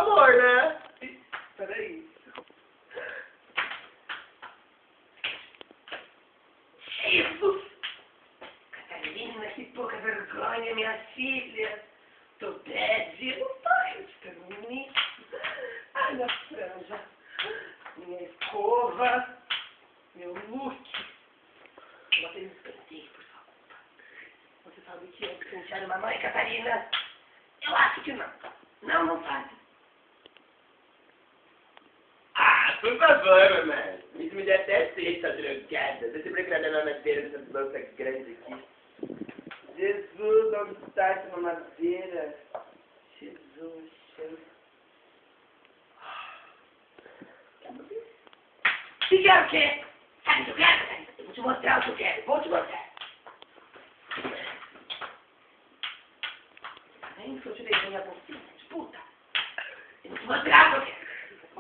amor, né? Peraí. Jesus! Catarina, que pouca vergonha, minha filha. Tô bad, não tá arriscando nisso. Ai, minha franja, minha escova, meu look. Eu botei nos canteiros por sua culpa. Você sabe que eu pentear uma mãe, Catarina? Eu acho que não. Não faz. Ah, por favor, mamãe. Isso me dá até sexta drogada. Você procurando a mamadeira dessa bolsa grande aqui. Jesus, onde está essa mamadeira? Jesus, Se quer o quê? Sabe o que eu quero, Catarina? Eu vou te mostrar o que eu quero. Vou te mostrar. Tá vendo que eu te dei minha bolsinha de puta? Eu vou te mostrar.